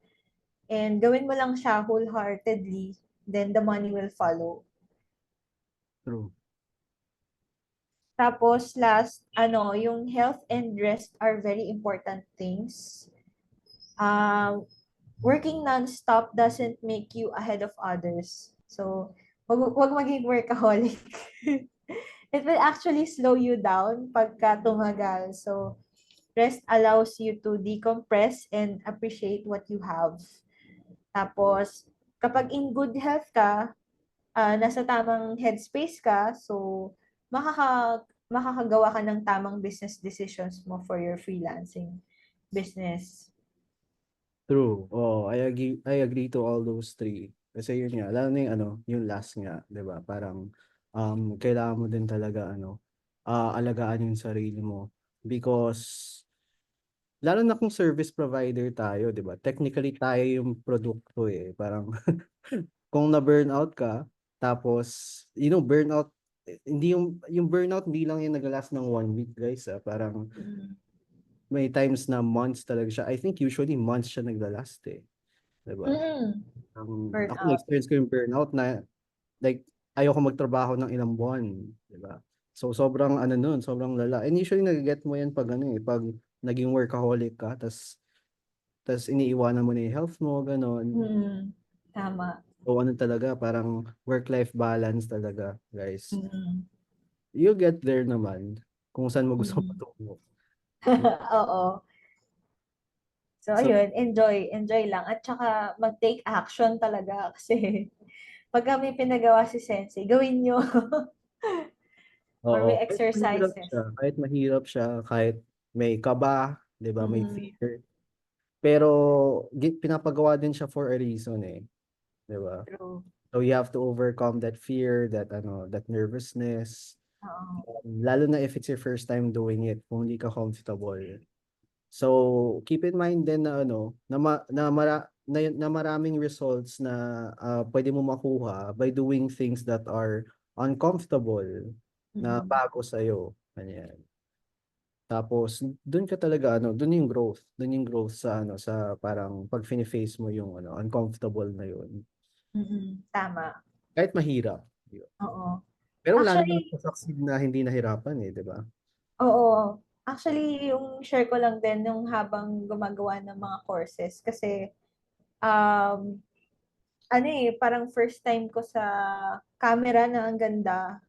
And gawin mo lang siya wholeheartedly, then the money will follow. True. Tapos last, yung health and rest are very important things. Working non-stop doesn't make you ahead of others. So, wag maging workaholic. It will actually slow you down pagka tumagal. So, rest allows you to decompress and appreciate what you have. Tapos, kapag in good health ka, nasa tamang headspace ka, so makakagawa ka ng tamang business decisions mo for your freelancing business. True. Oh, I agree to all those 3. Kasi yun nga, lalo na yung yung last nga, 'di ba? Parang kailangan mo din talaga alagaan yung sarili mo because lalo na kung service provider tayo, 'di ba? Technically tayo yung produkto eh. Parang kung na-burnout ka, tapos burnout hindi yung burnout hindi lang yung nagla-last ng 1 week, guys. Parang Mm. may times na months talaga siya. I think usually months siya nagla-last eh, 'di ba? Mm. Ako Burnout. na-experience ko yung burnout na like ayoko magtrabaho ng ilang buwan, 'di ba? So sobrang nun, sobrang lala. And usually nage-get mo yan pag pag naging workaholic ka, tas iniiwanan mo na yung health mo, gano'n. Mm. Tama. So talaga, parang work-life balance talaga, guys. Mm. You get there naman kung saan mo gusto Mm. patungo. Oo. So, So, ayun, enjoy lang. At saka, mag-take action talaga kasi pagka may pinagawa si Sensei, gawin nyo. Or oo, may exercises. kahit mahirap siya, kahit may kaba, 'di ba, may Mm. fear. Pero pinapagawa din siya for a reason eh, 'di ba? True. So you have to overcome that fear, that nervousness. Oo. Lalo na if it's your first time doing it, kung hindi ka comfortable. So keep in mind din na na maraming results na pwede mo makuha by doing things that are uncomfortable, na Mm. bago sa ganyan. Tapos doon ka talaga doon yung growth sa sa parang pag face mo yung uncomfortable na yun. Mm. Tama. Kahit mahirap. Yun. Oo. Pero wala namang Actually, succeed na hindi nahirapan eh, 'di ba? oo. Actually, yung share ko lang din nung habang gumagawa ng mga courses kasi um, ano parang first time ko sa camera na ang ganda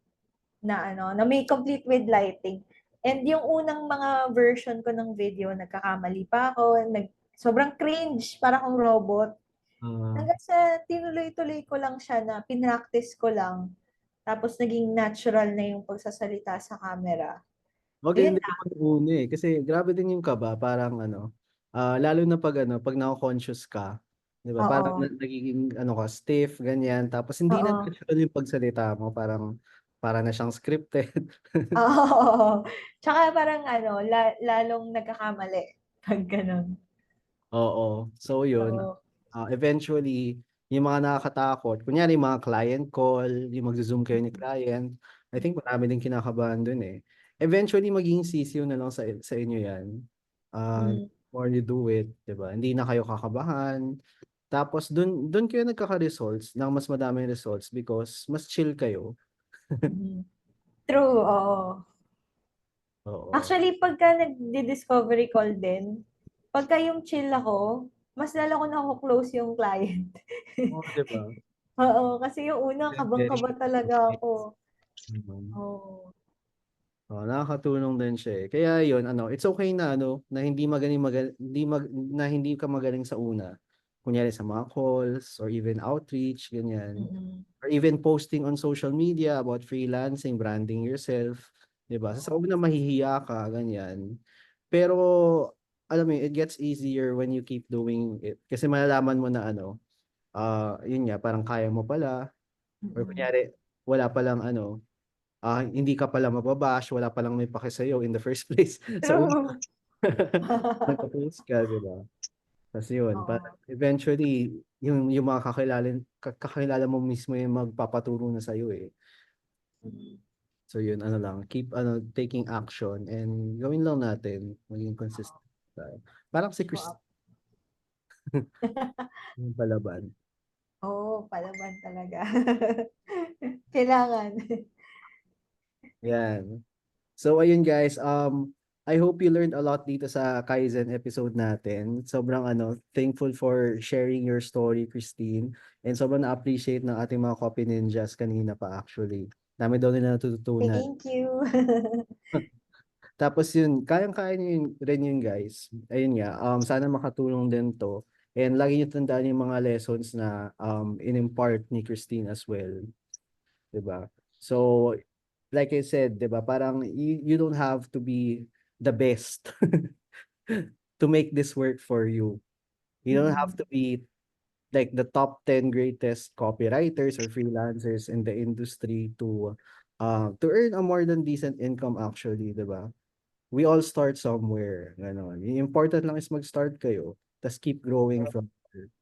na na may complete with lighting. And yung unang mga version ko ng video, nagkakamali pa ako, sobrang cringe, para akong robot. Ah, Hanggang sa tinuloy-tuloy ko lang siya na pinractice ko lang. Tapos naging natural na yung pagsasalita sa camera. Ayun maganda lang. yung pag-una eh. Kasi grabe din yung kaba, parang lalo na pag nako-conscious ka, 'di ba? Parang Oo. nagiging ka, stiff, ganyan. Tapos hindi na Oo. natural yung pagsalita mo, parang para na siyang scripted. Oo. Tsaka parang lalong nagkakamali pag ganun. Oo. So yun, So, eventually, yung mga nakakatakot, kunyari yung mga client call, yung magzo-zoom kayo ni client, I think marami din kinakabahan dun eh. Eventually, magiging sisiw na lang sa inyo yan. mm, More you do it, di ba? Hindi na kayo kakabahan. Tapos, dun kayo nagkaka-results ng mas madaming results because mas chill kayo. mm. True, oo. Oo. Actually, pagka nagdi-discovery call din, pagka yung chill ako, mas lalo ko na-close yung client. Oo, di ba? Oo, kasi yung una, Very kabang-kaba talaga ako. good. Oo. Oh, nakakatulong din siya eh. Kaya yun, it's okay na na hindi magaling na hindi ka magaling sa una. Kunyari sa mga calls or even outreach, ganyan. Mm-mm. Or even posting on social media about freelancing, branding yourself, 'di ba? Sa Oo. una mahihiya ka, ganyan. Pero alam mo, it gets easier when you keep doing it. Kasi malalaman mo na yun nga, parang kaya mo pala. Or Mm-mm. kunyari, wala palang hindi ka pala mababash, wala palang may pake sa'yo in the first place. Sa una, True. nagpo-post ka, di ba? Tapos yun, parang Oo. eventually, yung mga kakilala mo mismo yung magpapaturo na sa'yo eh. Mm. So yun, lang, keep taking action and gawin lang natin, maging consistent tayo. Parang si Show Chris, up. yung palaban. Oo, palaban talaga. Kailangan. Yan. So ayun guys, I hope you learned a lot dito sa Kaizen episode natin. Sobrang thankful for sharing your story, Christine. And sobrang na-appreciate ng ating mga copy ninjas kanina pa actually. Dami daw nila natututunan. Thank you. Tapos yun, kayang-kaya niyo rin yun guys. Ayun nga, sana makatulong din to. And lagi niyo tandaan yung mga lessons na in-impart ni Christine as well. 'Di ba? So, like I said, 'di ba, parang you don't have to be the best to make this work for you. You don't have Mm. to be like the top 10 greatest copywriters or freelancers in the industry to earn a more than decent income actually, 'di ba? We all start somewhere, gano'n. Yung important lang is mag-start kayo, tas keep growing from there.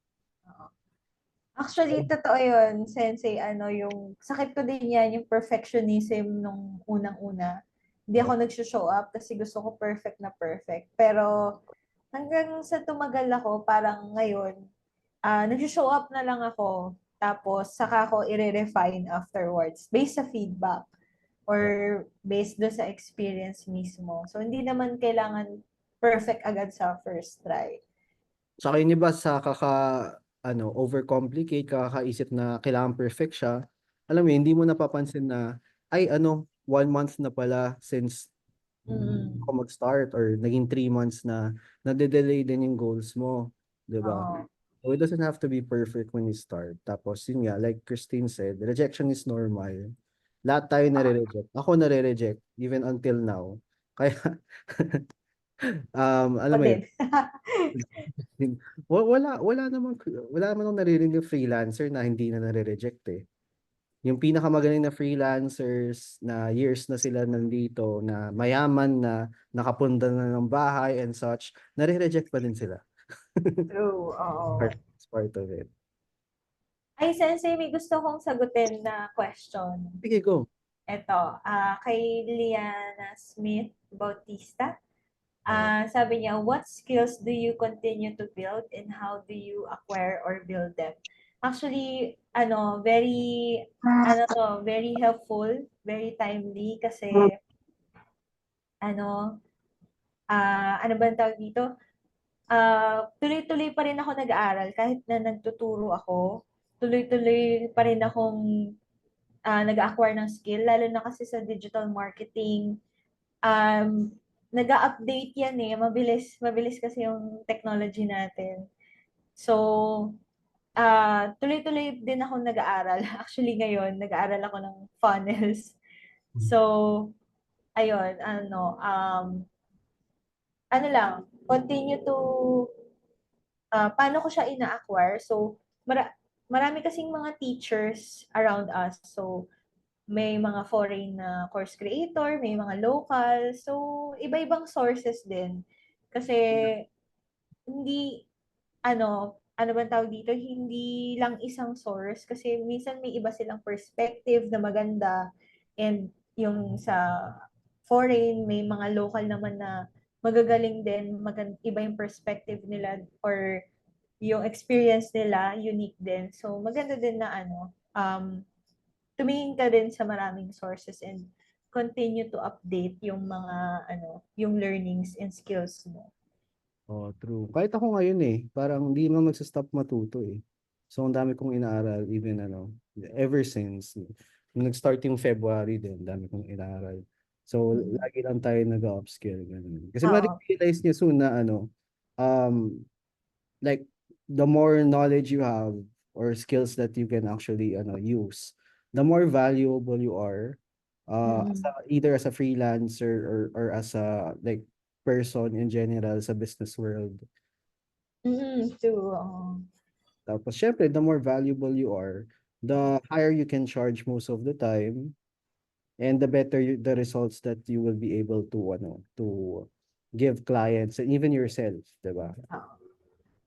Actually, totoo yun, Sensei. Yung sakit ko din yan, yung perfectionism nung unang-una. Hindi ako Oh, nag-show up kasi gusto ko perfect na perfect. Pero hanggang sa tumagal ako, parang ngayon, nag-show up na lang ako. Tapos, saka ako i-refine afterwards based sa feedback yeah. or based do sa experience mismo. So, hindi naman kailangan perfect agad sa first try. Saka yun ba sa overcomplicate, kakaisip na kailangan perfect siya, alam mo, hindi mo napapansin na, ay 1 month na pala since Mm. ako mag-start or naging 3 months na, nade-delay din yung goals mo, 'di ba? Oo. So it doesn't have to be perfect when you start. Tapos yun nga, like Christine said, rejection is normal. Lahat tayo nare-reject. Ako nare-reject even until now. Kaya Ako alam mo yun, din. wala naman akong naririnig ng freelancer na hindi na nare-reject eh. Yung pinakamagaling na freelancers na years na sila nandito, na mayaman na nakapunda na ng bahay and such, nare-reject pa din sila. True, oo. It's part of it. Ay, Sensei, may gusto kong sagutin na question. Sige, go. Ito, kay Liana Smith Bautista. Oh. Sabi niya, what skills do you continue to build and how do you acquire or build them? Actually, very helpful, very timely kasi ano, ano ba ang tawag dito? Tuloy-tuloy pa rin ako nag-aaral kahit na nagtuturo ako. Tuloy-tuloy pa rin akong nag-acquire ng skill, lalo na kasi sa digital marketing. Um, Nag-update yan eh. Mabilis, mabilis kasi yung technology natin. So, tuloy-tuloy din ako nag-aaral. Actually, ngayon, nag-aaral ako ng funnels. So, ayun, ano lang, continue to, paano ko siya ina-acquire. So, marami kasing mga teachers around us. So, may mga foreign na course creator, may mga local. So, iba-ibang sources din. Kasi, hindi, ano bang tawag dito? Hindi lang isang source. Kasi minsan may iba silang perspective na maganda. And yung sa foreign, may mga local naman na magagaling din, iba yung perspective nila or yung experience nila, unique din. So, maganda din na tumingin ka din sa maraming sources and continue to update yung mga, yung learnings and skills mo. Oh, true. Kahit ako ngayon eh, parang hindi naman magsa-stop matuto eh. So, ang dami kong inaaral, even ever since. Nung nag-start yung February din, dami kong inaaral. So, Mm. lagi lang tayo nag-upskill. Ganun. Kasi Oo. ma-realize niya soon na um, like, the more knowledge you have or skills that you can actually use, the more valuable you are Mm-mm. either as a freelancer or as a like person in general sa business world. Mm-mm. True. Oo. Tapos syempre, the more valuable you are, the higher you can charge most of the time and the better the results that you will be able to give clients and even yourself, 'di ba? Oo.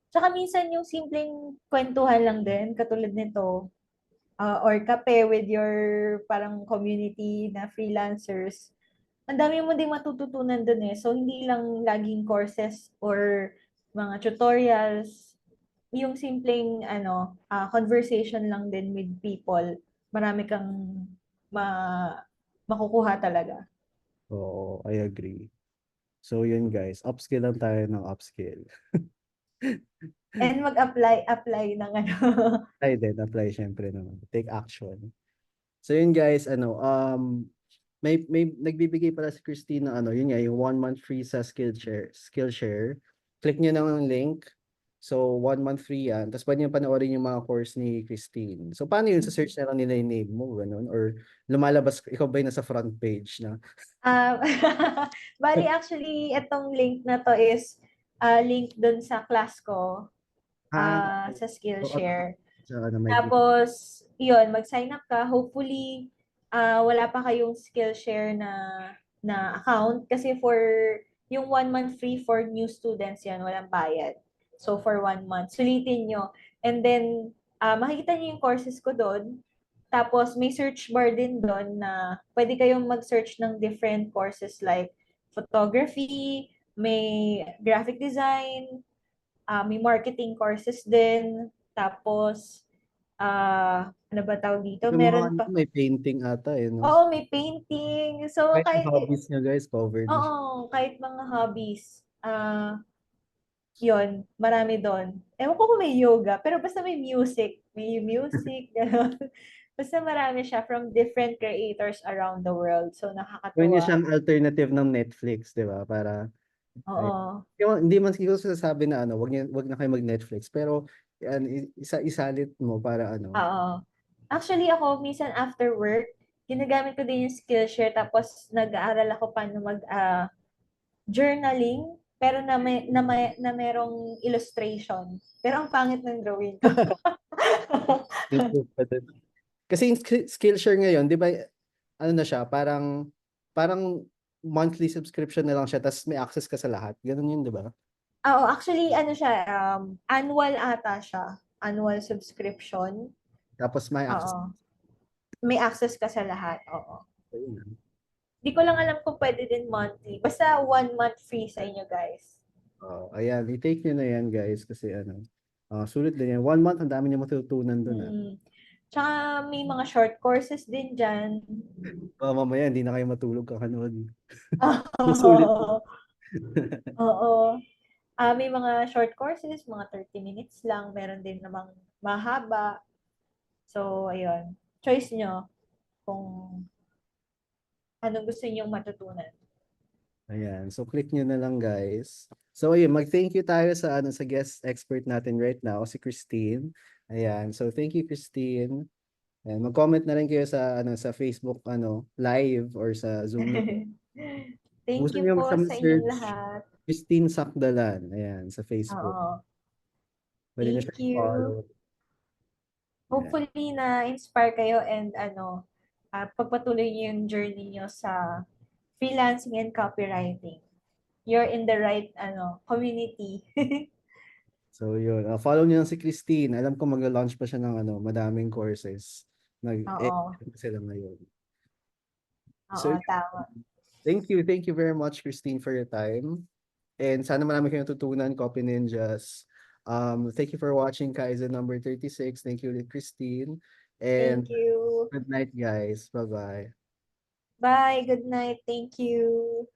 Tsaka minsan yung simpleng kwentuhan lang din, katulad nito, or kape with your parang community na freelancers, ang dami mo ding matututunan dun eh. So, hindi lang laging courses or mga tutorials. Yung simpleng conversation lang din with people, marami kang ma makukuha talaga. Oo, I agree. So yun guys, upskill lang tayo ng upskill. And mag-apply ng Apply syempre naman. Take action. So yun guys, may nagbibigay pala si Christine ng yun nga, yung 1 month free sa Skillshare. Click nyo na ang link. So, 1 month free yan. Tapos pwede nyo panoorin yung mga course ni Christine. So, paano yun? Sa search na lang nila yung name mo, ganun? Or lumalabas, ikaw ba yung nasa front page na? Um, bali actually, itong link na to is link dun sa class ko, Ah, sa so, Skillshare. may video. Tapos, yun, mag-sign up ka. Hopefully, wala pa kayong Skillshare na account. Kasi yung 1 month free for new students yan, walang bayad. So, for 1 month, sulitin nyo. And then, makikita nyo yung courses ko doon. Tapos, may search bar din doon na pwede kayong mag-search ng different courses like photography, may graphic design, may marketing courses din. Tapos, ano ba tawag dito? Yung mga Meron pa. may painting ata eh, no? Oo, may painting. So, Kahit yung hobbies nyo guys, covered. kahit mga hobbies, yon marami doon. Ewan ko kung may yoga, pero basta may music, gano'n. Basta marami siya from different creators around the world. So, Gawin niyo nakakatuwa. siyang alternative ng Netflix, di ba? Para ay, Oo. hindi man siguro sasabi na wag na kayo mag-Netflix, pero yan, isalit mo para Oo. Actually, ako, minsan after work, ginagamit ko din yung Skillshare, tapos nag-aaral ako paano journaling, pero na merong illustration. Pero ang pangit ng drawing ko. improve pa din. Kasi yung Skillshare ngayon, di ba, ano na siya, parang monthly subscription na lang siya, tapos may access ka sa lahat. Ganun yun, di ba? Oo, actually, ano siya, annual ata siya. Annual subscription. Tapos may access. Oo. May access ka sa lahat. Oo. Ayun. Di ko lang alam kung pwede din monthly. Basta 1 month free sa inyo, guys. Ayan, i-take nyo na yan, guys, kasi sulit din yan. 1 month, ang dami nyo matutunan dun, ah. Mm. Tsaka may mga short courses din dyan. Mamaya, hindi na kayo matulog kakanood. Sulit. Oo. May mga short courses, mga 30 minutes lang. Meron din namang mahaba. So, ayun. Choice nyo kung anong gusto nyong matutunan. Ayan. So click nyo na lang guys. So ayun, mag-thank you tayo sa sa guest expert natin right now, si Christine. Ayan. So thank you Christine. Ayan, mag-comment na rin kayo sa sa Facebook live or sa Zoom meeting. Thank Gusto you niyo po sa sa inyong search lahat. Christine Sakdalan. Ayan, sa Facebook. Oo. Pwede niyo Thank siya you. i-follow. Ayan. Hopefully na-inspire kayo and pagpatuloy niyo yung journey niyo sa freelancing and copywriting. You're in the right community. So yun, follow niyo lang si Christine. Alam ko magla-launch pa siya ng madaming courses. Oo. Sila ngayon. So Oo, tama. thank you very much Christine for your time. And sana marami kayong natutunan, Copy Ninjas. Thank you for watching Kaizen number 36. Thank you, Christine. And Thank you. good night, guys. Bye-bye. Bye. Good night. Thank you.